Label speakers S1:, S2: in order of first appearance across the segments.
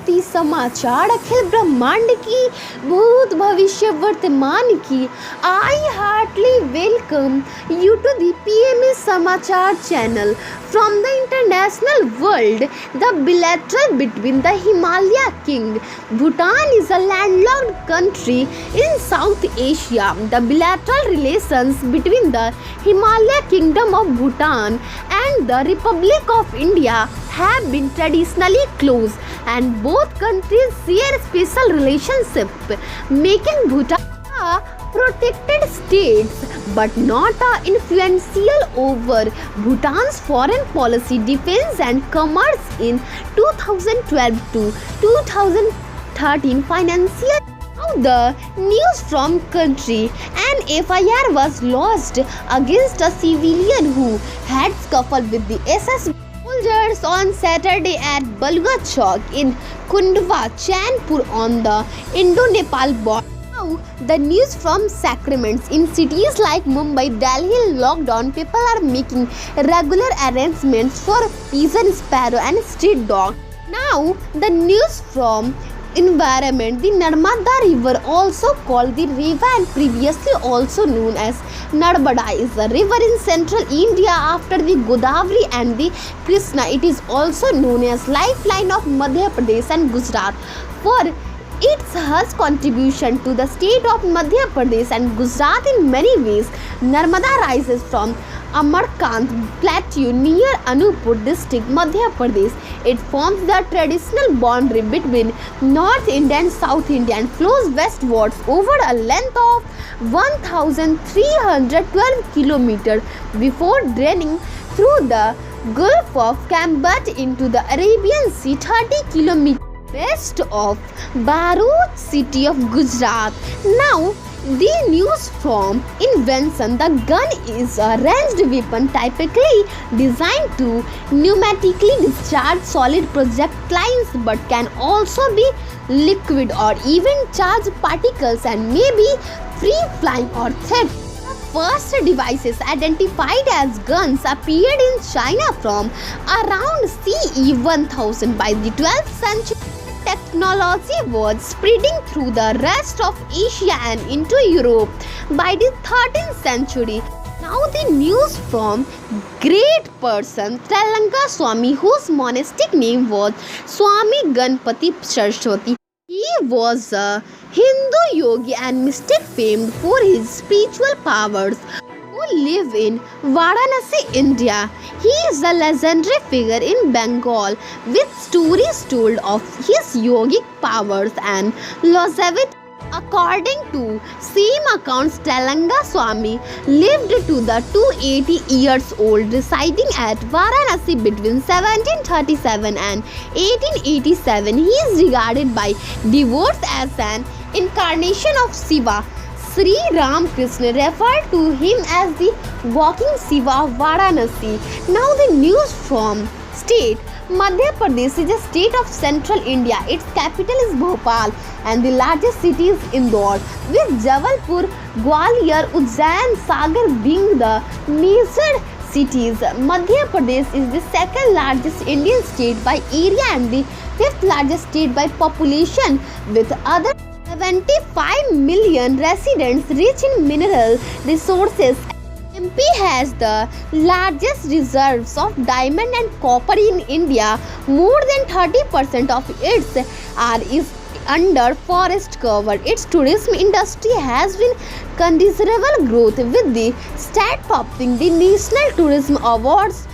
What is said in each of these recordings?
S1: भारती समाचार अखिल ब्रह्मांड की भूत भविष्य वर्तमान की I heartily welcome you to the PMS समाचार channel from the international world. The bilateral between the Himalaya King. Bhutan is a landlocked country in South Asia. The bilateral relations between the Himalaya Kingdom of Bhutan and the Republic of India have been traditionally close, and both countries share special relationship, making Bhutan a protected state but not influential over Bhutan's foreign policy, defense and commerce in 2012 to 2013 financial year. Now the news from country. An FIR was lodged against a civilian who had scuffled with the SS soldiers on Saturday at Balga Chowk in Kundwa, Chainpur on the Indo-Nepal border. Now, the news from sacraments. In cities like Mumbai, Delhi lockdown, people are making regular arrangements for pigeon, sparrow and street dog. Now, the news from environment. The Narmada river, also called the Riva and previously also known as Narmada, is a river in central India after the Godavari and the Krishna. It is also known as lifeline of Madhya Pradesh and Gujarat for its huge contribution to the state of Madhya Pradesh and Gujarat in many ways. Narmada rises from Amarkant Plateau near Anuppur district, Madhya Pradesh. It forms the traditional boundary between North India and South India and flows westwards over a length of 1,312 km before draining through the Gulf of Cambodge into the Arabian Sea 30 km west of Bharuch city of Gujarat. Now, the news from invention. The gun is a ranged weapon typically designed to pneumatically discharge solid projectiles but can also be liquid or even charged particles and may be free flying or thick. The first devices identified as guns appeared in China from around CE 1000. By the 12th century, technology was spreading through the rest of Asia and into Europe by the 13th century. Now the news from great person Trailanga Swami, whose monastic name was Swami Ganpati Saraswati. He was a Hindu yogi and mystic famed for his spiritual powers, who live in Varanasi, India. He is a legendary figure in Bengal with stories told of his yogic powers and longevity. According to same accounts, Trailanga Swami lived to the 280 years old, residing at Varanasi between 1737 and 1887. He is regarded by devotees as an incarnation of Shiva. Sri Ramakrishna referred to him as the walking Shiva of Varanasi. Now the news from state. Madhya Pradesh is a state of central India. Its capital is Bhopal and the largest city is Indore, with Jabalpur, Gwalior, Ujjain, Sagar being the major cities. Madhya Pradesh is the second largest Indian state by area and the fifth largest state by population, with other 75 million residents rich in mineral resources. MP has the largest reserves of diamond and copper in India. More than 30% of its is under forest cover. Its tourism industry has been considerable growth, with the state topping the National Tourism Awards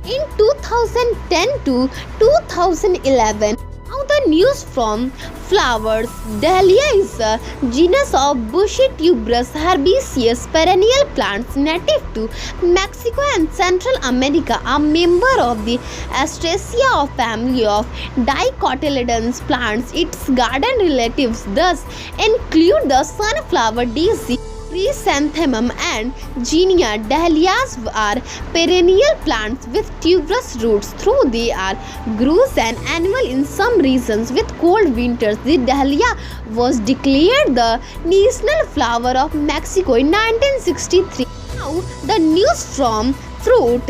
S1: in 2010 to 2011. Now the news from flowers. Dahlia is a genus of bushy tuberous herbaceous perennial plants native to Mexico and Central America, a member of the Astraceae family of dicotyledonous plants. Its garden relatives thus include the sunflower daisy, chrysanthemum and zinnia. Dahlias are perennial plants with tuberous roots, though they are grows and annual in some regions with cold winters. The dahlia was declared the national flower of Mexico in 1963. Now the news from fruit.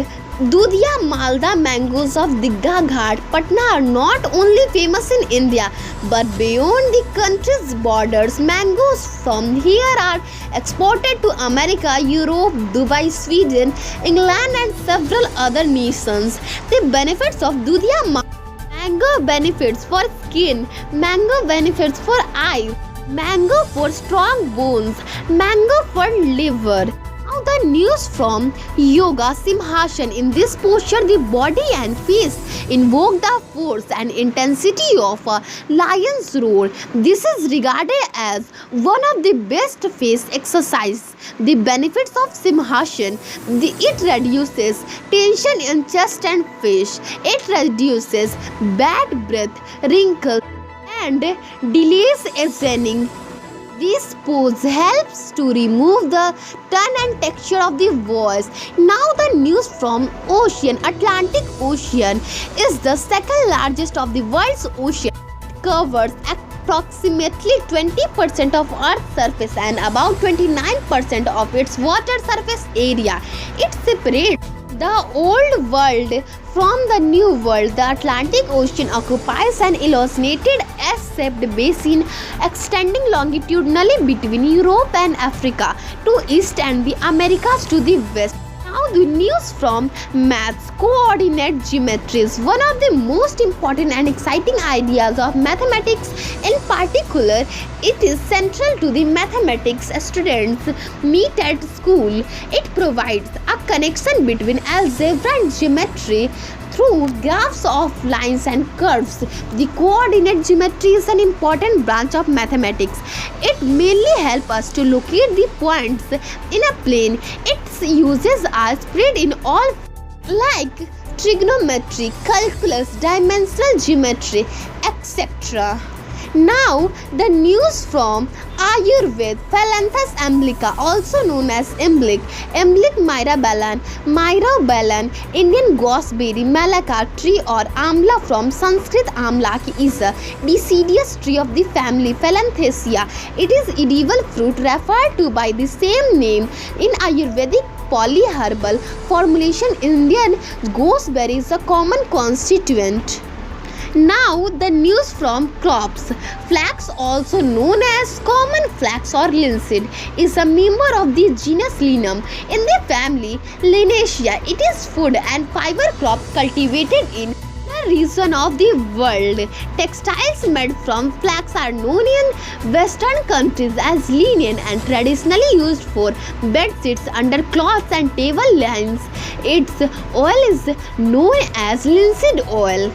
S1: Dudhia Malda mangoes of Digha Ghat, Patna are not only famous in India but beyond the country's borders. Mangoes from here are exported to America, Europe, Dubai, Sweden, England, and several other nations. The benefits of Dudhia mango benefits for skin, mango benefits for eyes, mango for strong bones, mango for liver. Now the news from Yoga Simhasana. In this posture, the body and face invoke the force and intensity of a lion's roar. This is regarded as one of the best face exercises. The benefits of Simhasana: it reduces tension in chest and face. It reduces bad breath, wrinkles, and delays aging. This pose helps to remove the tone and texture of the voice. Now the news from ocean. Atlantic Ocean is the second largest of the world's ocean. It covers approximately 20% of Earth's surface and about 29% of its water surface area. It separates the old world from the new world. The Atlantic Ocean occupies an elongated S-shaped basin extending longitudinally between Europe and Africa to east and the Americas to the west. Now the news from maths. Coordinate geometry is one of the most important and exciting ideas of mathematics. In particular, it is central to the mathematics students meet at school. It provides a connection between algebra and geometry through graphs of lines and curves. The coordinate geometry is an important branch of mathematics. It mainly helps us to locate the points in a plane. Its uses are spread in all like trigonometry, calculus, dimensional geometry, etc. Now the news from Ayurveda. Phyllanthus amblica, also known as Emblic, Emblic myrobalan, Indian gooseberry, malacca tree or amla from Sanskrit amlak is a deciduous tree of the family Phyllanthacea. It is edible fruit referred to by the same name in Ayurvedic polyherbal formulation. Indian gooseberry is a common constituent. Now the news from crops. Flax, also known as common flax or linseed, is a member of the genus Linum in the family Linaceae. It is food and fiber crop cultivated in the region of the world. Textiles made from flax are known in Western countries as linen and traditionally used for bed sheets, undercloths and table lines. Its oil is known as linseed oil.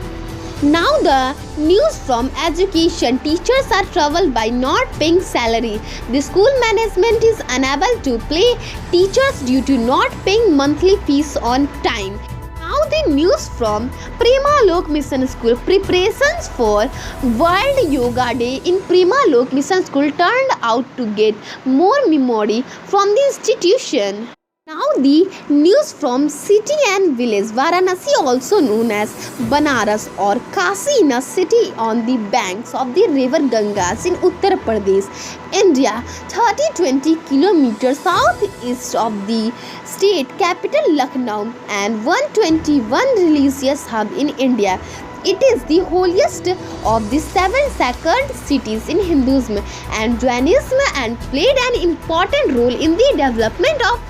S1: Now the news from education. Teachers are troubled by not paying salary. The school management is unable to pay teachers due to not paying monthly fees on time. Now the news from Premnath Mission School. Preparations for World Yoga Day in Premnath Mission School turned out to get more memory from the institution. Now the news from city and village. Varanasi, also known as Banaras or Kashi, is a city on the banks of the river Ganges in Uttar Pradesh, India, 30-20 kilometers southeast of the state capital Lucknow and 121 religious hub in India. It is the holiest of the 7 sacred cities in Hinduism and Jainism and played an important role in the development of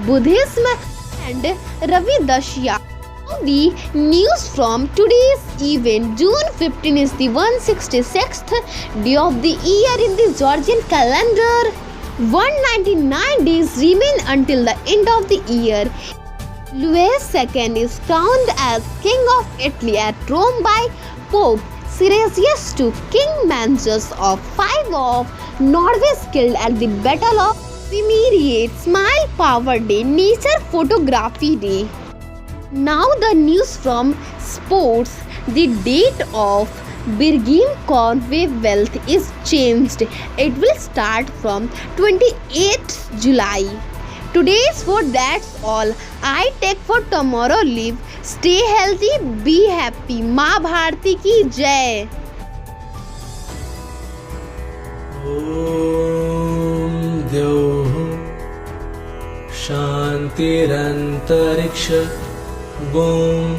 S1: Buddhism and Ravidashya. The news from today's event. June 15 is the 166th day of the year in the Georgian calendar. 199 days remain until the end of the year. Louis II is crowned as King of Italy at Rome by Pope Siricius II. King Magnus V of Norway killed at the Battle of Cimmeria. Smile Power Day, Nature Photography Day. Now the news from sports. The date of Birgham Commonwealth is changed. It will start from 28th July. Today's for that's all. I take for tomorrow leave. Stay healthy, be happy. माँ भारती की जय.
S2: ॐ द्यौः शान्तिरन्तरिक्ष ॐ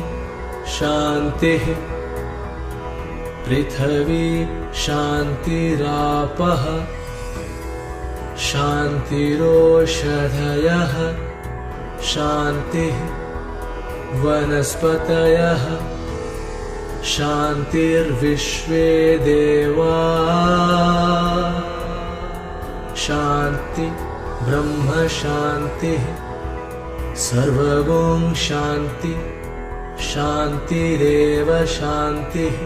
S2: शान्तिः। पृथिवी शान्तिरापः शान्तिरोषधयः शान्तिः। वनस्पतयः शान्तिर्विश्वे देवा शान्ति। ब्रह्म शान्तिः। सर्वगुण शान्ति शान्तिरेव शान्तिः।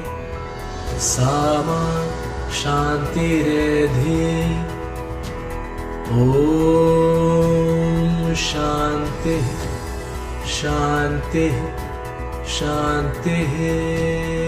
S2: सामा शान्तिरेधि। ॐ शान्तिः शान्तिः शान्तिः।